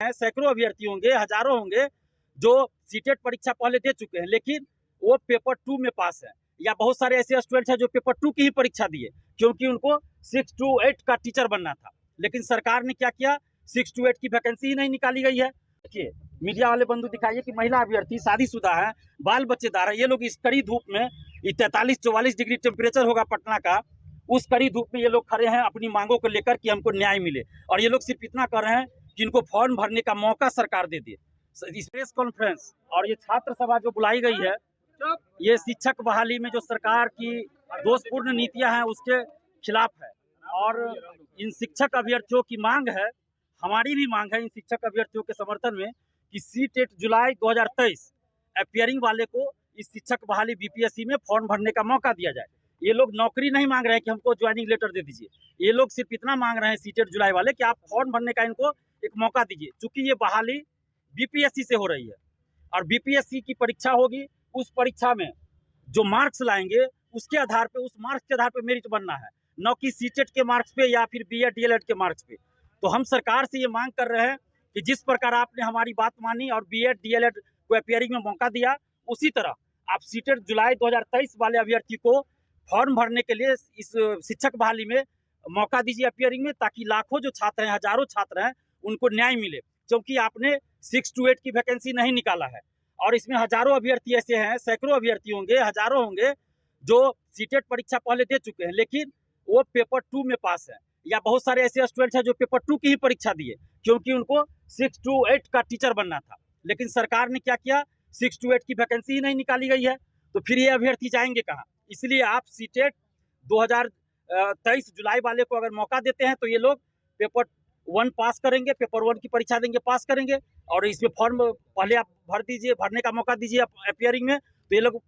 हैं, सैकड़ों अभ्यर्थी होंगे, हजारों होंगे जो सीटेट परीक्षा पहले दे चुके हैं, लेकिन वो पेपर 2 में पास है। या बहुत सारे ऐसे स्टूडेंट हैं जो पेपर 2 की ही परीक्षा दिए, क्योंकि उनको 6 to 8 का टीचर बनना था। लेकिन सरकार ने क्या किया, 6 to 8 की वैकेंसी ही नहीं निकाली गई है। देखिए, मीडिया वाले बंधु दिखाइए कि महिला अभ्यर्थी शादीशुदा है, बाल बच्चेदार है, ये लोग इस कड़ी धूप में, 43-44 डिग्री टेम्परेचर होगा पटना का, उस कड़ी धूप में ये लोग खड़े हैं अपनी मांगों को लेकर कि हमको न्याय मिले। और ये लोग सिर्फ इतना कर रहे हैं कि इनको फॉर्म भरने का मौका सरकार दे दे। इस प्रेस कॉन्फ्रेंस और ये छात्र सभा जो बुलाई गई है, ये शिक्षक बहाली में जो सरकार की दोषपूर्ण नीतियां हैं उसके खिलाफ है। और इन शिक्षक अभ्यर्थियों की मांग है, हमारी भी मांग है इन शिक्षक अभ्यर्थियों के समर्थन में कि सीटेट जुलाई 2023 अपियरिंग वाले को इस शिक्षक बहाली बीपीएससी में फॉर्म भरने का मौका दिया जाए। ये लोग नौकरी नहीं मांग रहे हैं कि हमको ज्वाइनिंग लेटर दे दीजिए, ये लोग सिर्फ इतना मांग रहे हैं सीटेट जुलाई वाले कि आप फॉर्म भरने का इनको एक मौका दीजिए। चूंकि ये बहाली बीपीएससी से हो रही है और बीपीएससी की परीक्षा होगी, उस परीक्षा में जो मार्क्स लाएंगे उसके आधार पे, उस मार्क्स के आधार पे मेरिट बनना है, न कि सीटेट के मार्क्स पे या फिर बीएड डीएलएड के मार्क्स पे। तो हम सरकार से ये मांग कर रहे हैं कि जिस प्रकार आपने हमारी बात मानी और बीएड डीएलएड को अपियरिंग में मौका दिया, उसी तरह आप सीटेट जुलाई 2023 वाले अभ्यर्थी को फॉर्म भरने के लिए इस शिक्षक बहाली में मौका दीजिए अपियरिंग में, ताकि लाखों जो छात्र हैं, हजारों छात्र हैं, उनको न्याय मिले। क्योंकि आपने 6 to 8 की वैकेंसी नहीं निकाला है और इसमें हजारों अभ्यर्थी ऐसे हैं, सैकड़ों अभ्यर्थी होंगे, हजारों होंगे जो सीटेट परीक्षा पहले दे चुके हैं, लेकिन वो पेपर 2 में पास है। या बहुत सारे ऐसे स्टूडेंट हैं जो पेपर 2 की ही परीक्षा दिए, क्योंकि उनको 6 to 8 का टीचर बनना था। लेकिन सरकार ने क्या किया, 6 to 8 की वैकेंसी ही नहीं निकाली गई है, तो फिर ये अभ्यर्थी जाएंगे कहाँ। इसलिए आप सीटेट 2023 जुलाई वाले को अगर मौका देते हैं तो ये लोग पेपर 1 पास करेंगे, पेपर 1 की परीक्षा देंगे, पास करेंगे, और इसमें फॉर्म पहले आप भर दीजिए, भरने का मौका दीजिए अपियरिंग में, तो ये लोग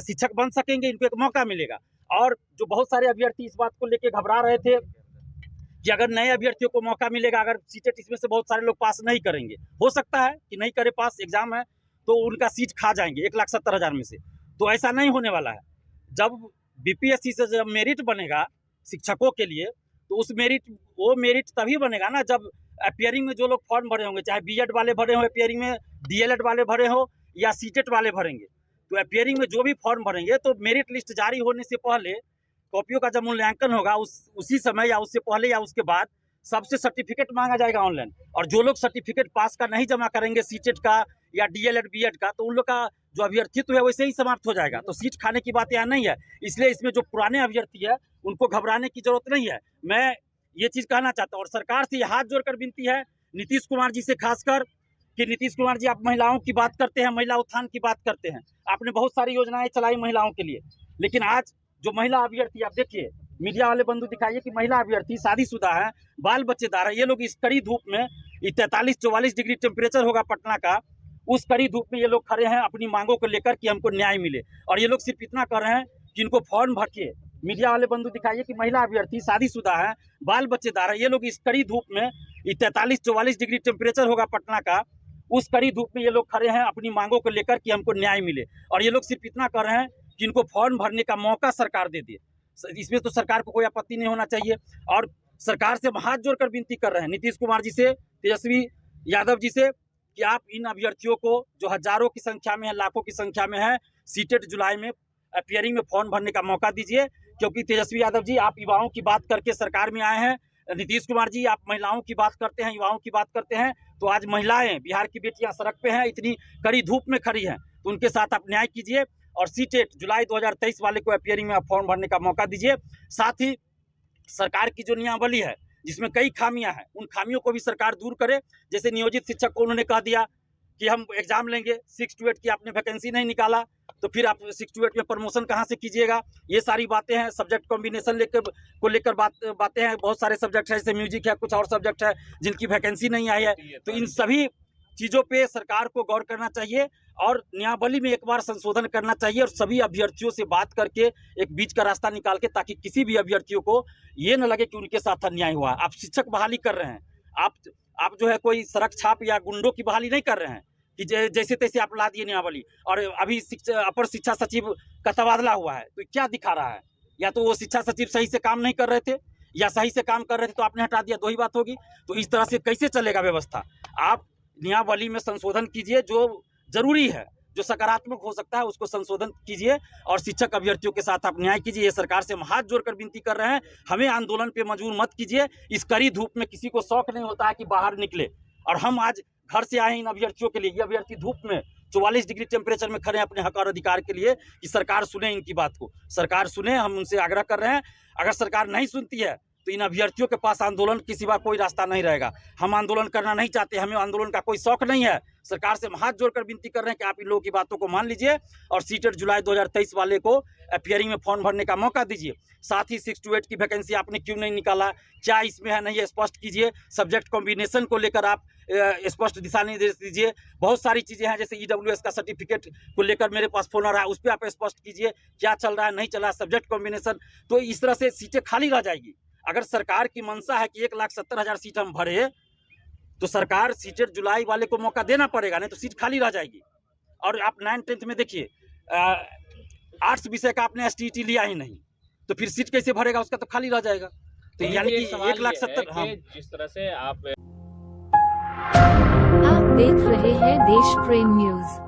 शिक्षक बन सकेंगे, इनको एक मौका मिलेगा। और जो बहुत सारे अभ्यर्थी इस बात को लेकर घबरा रहे थे कि अगर नए अभ्यर्थियों को मौका मिलेगा, अगर सीटेट इसमें से बहुत सारे लोग पास नहीं करेंगे, हो सकता है कि नहीं करे पास, एग्जाम है तो उनका सीट खा जाएंगे 1,70,000 में से। तो ऐसा नहीं होने वाला है। जब बीपीएससी से जब मेरिट बनेगा शिक्षकों के लिए, तो उस वो मेरिट तभी बनेगा ना जब अपियरिंग में जो लोग फॉर्म भरे होंगे, चाहे बीएड वाले भरे हो अपियरिंग में, डीएलएड वाले भरे हो या सीटेट वाले भरेंगे, तो अपियरिंग में जो भी फॉर्म भरेंगे तो मेरिट लिस्ट जारी होने से पहले कॉपियों का जब मूल्यांकन होगा उसी समय या उससे पहले या उसके बाद सबसे सर्टिफिकेट मांगा जाएगा ऑनलाइन। और जो लोग सर्टिफिकेट पास का नहीं जमा करेंगे सीटेट का या डीएलएड बीएड का, तो उन लोग का जो अभ्यर्थित्व है वैसे ही समाप्त हो जाएगा। तो सीट खाने की बात यहाँ नहीं है। इसलिए इसमें जो पुराने अभ्यर्थी है उनको घबराने की जरूरत नहीं है। मैं ये चीज कहना चाहता हूँ और सरकार से हाथ जोड़कर विनती है, नीतीश कुमार जी से खासकर, कि नीतीश कुमार जी आप महिलाओं की बात करते हैं, महिला उत्थान की बात करते हैं, आपने बहुत सारी योजनाएं चलाई महिलाओं के लिए, लेकिन आज जो महिला अभ्यर्थी, आप देखिए, मीडिया वाले बंधु दिखाइए कि महिला अभ्यर्थी शादीशुदा है, बाल बच्चेदार है, ये लोग इस कड़ी धूप में, 43-44 डिग्री टेम्परेचर होगा पटना का, उस कड़ी धूप में ये लोग खड़े हैं अपनी मांगों को लेकर कि हमको न्याय मिले। और ये लोग सिर्फ इतना कर रहे हैं कि इनको फॉर्म भर के, मीडिया वाले बंधु दिखाइए कि महिला अभ्यर्थी शादीशुदा है, बाल बच्चेदार है, ये लोग इस कड़ी धूप में, 43-44 डिग्री टेम्परेचर होगा पटना का, उस कड़ी धूप में ये लोग खड़े हैं अपनी मांगों को लेकर कि हमको न्याय मिले। और ये लोग सिर्फ इतना कर रहे हैं कि इनको फॉर्म भरने का मौका सरकार दे दे। इसमें तो सरकार को कोई आपत्ति नहीं होना चाहिए। और सरकार से हाथ जोड़कर विनती कर रहे हैं, नीतीश कुमार जी से, तेजस्वी यादव जी से, कि आप इन अभ्यर्थियों को जो हजारों की संख्या में है, लाखों की संख्या में है, सीटेट जुलाई में अपियरिंग में फॉर्म भरने का मौका दीजिए। क्योंकि तेजस्वी यादव जी आप युवाओं की बात करके सरकार में आए हैं, नीतीश कुमार जी आप महिलाओं की बात करते हैं, युवाओं की बात करते हैं, तो आज महिलाएं, बिहार की बेटियां सड़क पे हैं, इतनी कड़ी धूप में खड़ी हैं, तो उनके साथ आप न्याय कीजिए और सीटेट जुलाई 2023 वाले को अपियरिंग में आप फॉर्म भरने का मौका दीजिए। साथ ही सरकार की जो नियमावली है जिसमें कई खामियां हैं, उन खामियों को भी सरकार दूर करे। जैसे नियोजित शिक्षक को उन्होंने कह दिया कि हम एग्जाम लेंगे, 6 to 8 की आपने वैकेंसी नहीं निकाला, तो फिर आप 6 to 8 में प्रमोशन कहाँ से कीजिएगा। ये सारी बातें हैं। सब्जेक्ट कॉम्बिनेशन लेकर बातें हैं। बहुत सारे सब्जेक्ट है, जैसे म्यूजिक है, कुछ और सब्जेक्ट है जिनकी वैकेंसी नहीं आई है। तो इन सभी चीज़ों पे सरकार को गौर करना चाहिए और नियमावली में एक बार संशोधन करना चाहिए और सभी अभ्यर्थियों से बात करके एक बीच का रास्ता निकाल के, ताकि किसी भी अभ्यर्थियों को ये न लगे कि उनके साथ अन्याय हुआ। आप शिक्षक बहाली कर रहे हैं, आप जो है कोई सड़क छाप या गुंडों की बहाली नहीं कर रहे हैं कि जैसे तैसे आप ला दिए नियमावली। और अभी अपर शिक्षा सचिव का तबादला हुआ है, तो क्या दिखा रहा है? या तो वो शिक्षा सचिव सही से काम नहीं कर रहे थे या सही से काम कर रहे थे तो आपने हटा दिया, दो ही बात होगी। तो इस तरह से कैसे चलेगा व्यवस्था? आप नियमावली में संशोधन कीजिए, जो जरूरी है, जो सकारात्मक हो सकता है उसको संशोधन कीजिए और शिक्षक अभ्यर्थियों के साथ आप न्याय कीजिए। ये सरकार से हम हाथ जोड़कर विनती कर रहे हैं, हमें आंदोलन पे मजबूर मत कीजिए। इस कड़ी धूप में किसी को शौक नहीं होता है कि बाहर निकले, और हम आज घर से आए इन अभ्यर्थियों के लिए। ये अभ्यर्थी धूप में 44 डिग्री टेम्परेचर में खड़े हैं अपने हक और अधिकार के लिए कि सरकार सुने इनकी बात को, सरकार सुने। हम उनसे आग्रह कर रहे हैं, अगर सरकार नहीं सुनती है तो इन अभ्यर्थियों के पास आंदोलन के सिवा कोई रास्ता नहीं रहेगा। हम आंदोलन करना नहीं चाहते, हमें आंदोलन का कोई शौक नहीं है। सरकार से हम हाथ जोड़कर विनती कर रहे हैं कि आप इन लोगों की बातों को मान लीजिए और सीटेट जुलाई 2023 वाले को अपियरिंग में फॉर्म भरने का मौका दीजिए। साथ ही 6 to 8 की वैकेंसी आपने क्यों नहीं निकाला, क्या इसमें है नहीं, स्पष्ट कीजिए। सब्जेक्ट कॉम्बिनेशन को लेकर आप स्पष्ट दिशा निर्देश दीजिए। बहुत सारी चीज़ें हैं, जैसे EWS का सर्टिफिकेट को लेकर मेरे पास फोन आ रहा है, उस पर आप स्पष्ट कीजिए क्या चल रहा है, नहीं चल रहा है, सब्जेक्ट कॉम्बिनेशन। तो इस तरह से सीटें खाली रह जाएगी। अगर सरकार की मंशा है कि 1,70,000 सीट हम भरे, तो सरकार सीटेट जुलाई वाले को मौका देना पड़ेगा, नहीं तो सीट खाली रह जाएगी। और आप 9th-10th में देखिए, आर्ट्स विषय का आपने STET लिया ही नहीं, तो फिर सीट कैसे भरेगा, उसका तो खाली रह जाएगा। तो यानी कि 1,70,000। हाँ, जिस तरह से आप देख रहे हैं देश प्रेम न्यूज।